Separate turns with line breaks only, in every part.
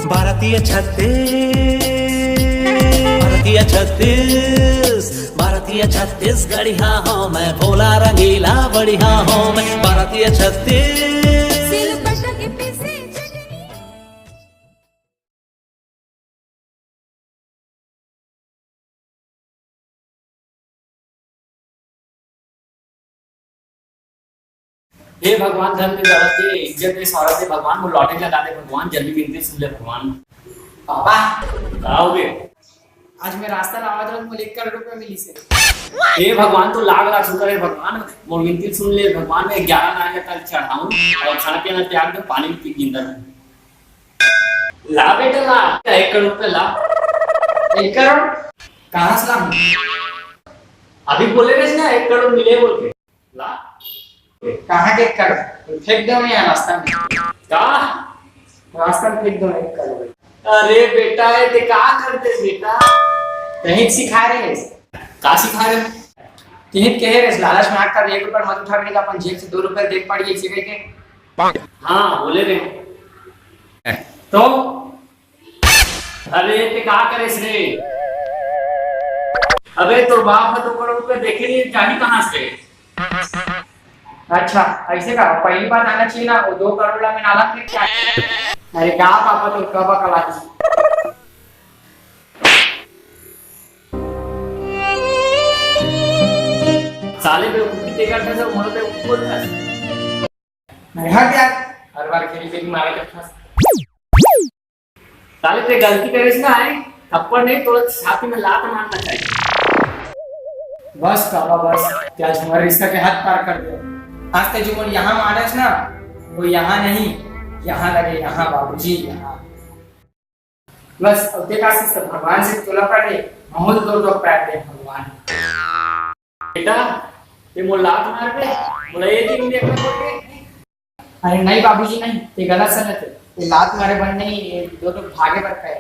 भारतीय छत्तीस भारतीय छत्तीसगढ़िया हो मैं, भोला रंगीला बढ़िया हो मैं, भारतीय छत्तीस।
हे भगवान, धन की दौलत के इज्जत के शौहरत दे भगवान, वो लौटे लगा दे भगवान, जल्दी विनती सुन ले भगवान।
पापा
आओगे?
आज मैं रास्ता लावा था, मुझे 1 करोड़ रुपए मिली से।
हे भगवान, तो लाख लाख शुक्र है भगवान, मोर विनती सुन ले भगवान। मैं 11 नारियल तक चढ़ाऊं और खाना पीना त्याग दो, पानी पी जिंदा रहूं। ला बेटा ला, 1 करोड़ रुपए ला।
1 करोड़ कहाँ से लाऊं?
अभी बोले रहे ना 1 करोड़ मिले बोल के ला।
कहाँ के 1 करोड़? फेंक दो यहाँ रास्ता में।
का
रास्ता में फेंक दो 1 करोड़।
अरे बेटा ये क्या करते बेटा?
कहीं सिखा रहे हैं,
का सिखा रहे?
कहीं कह रहे लालच में आकर 1 रुपया मत उठा का, अपन जेब से 2 रुपए देख पड़ी इसी के।
हाँ बोले रहे तो। अरे ते क्या करे रे? अबे तो बाप 2 करोड़ रुपए देखे नहीं, जानी कहाँ से?
अच्छा ऐसे का पहली बात आना चाहिए ना, वो 2 करोड़ ला में नाला फेंक क्या? अरे क्या पापा तो कब कला
साले बेवकूफी ते करता है, सब मोड़ पे बोलता है।
मैं हट यार, हर बार खेली खेली मारे करता।
साले ते गलती करे ना है, थप्पड़ नहीं थोड़ा छाती में लात मारना चाहिए।
बस पापा बस, क्या हमारे रिश्ता के हाथ पार कर दिया। आज तक जो यहाँ मानस ना, वो यहाँ नहीं, यहाँ लगे यहाँ बाबूजी यहाँ। बस अब देखा से भगवान से तुला पड़े, बहुत दो पैर दे भगवान।
बेटा ये मोर लात मार पे बोला ये दिन देखना पड़े।
अरे नहीं बाबूजी नहीं, ये गलत संगत है, ये लात मारे बन नहीं, ये दोनों भागे पर पे।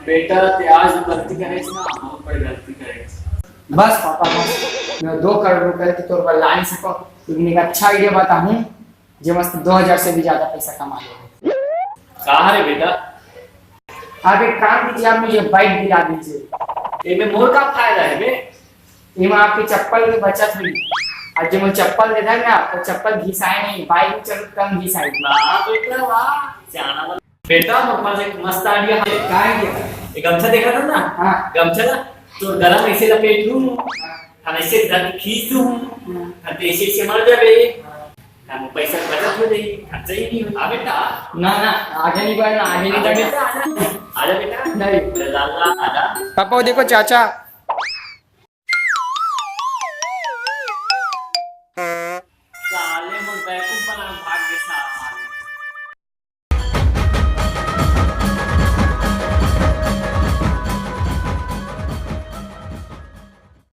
बेटा ते आज गलती करे ना, हम पर गलती करे।
बस पापा बस, मैं 2 करोड़ रुपए के तौर पर ला नहीं सको, लेकिन एक अच्छा आइडिया बताऊं जो मस्त 2000 से भी ज्यादा पैसा कमा लो।
कहाँ रे बेटा?
आप एक काम कीजिए, आप मुझे बाइक दिला दीजिए।
ये में मोर का फायदा है बे?
इमा आपकी चप्पल की बचत हुई, और जो मुझे चप्पल देता है ना, वो चप्पल घिसाए नहीं, बाइक चलो कम घिसाई।
वाह बेटा वाह, जाना वाला बेटा। मोर पास एक मस्त आइडिया है।
क्या आइडिया?
एक गमछा देखा था ना?
हाँ
गमछा ना तो गला में ऐसे लपेट लूं, हम ऐसे खींच दूं, हम ऐसे ऐसे मर जावे, हम पैसा बचत हो जाएगी, खर्चा ही नहीं होगा बेटा।
ना ना आगे नहीं बढ़ना, आगे नहीं बढ़ना।
बेटा आजा बेटा।
नहीं
लाला आजा।
पापा देखो चाचा,
साले मोर बैकअप बना भाग के साथ।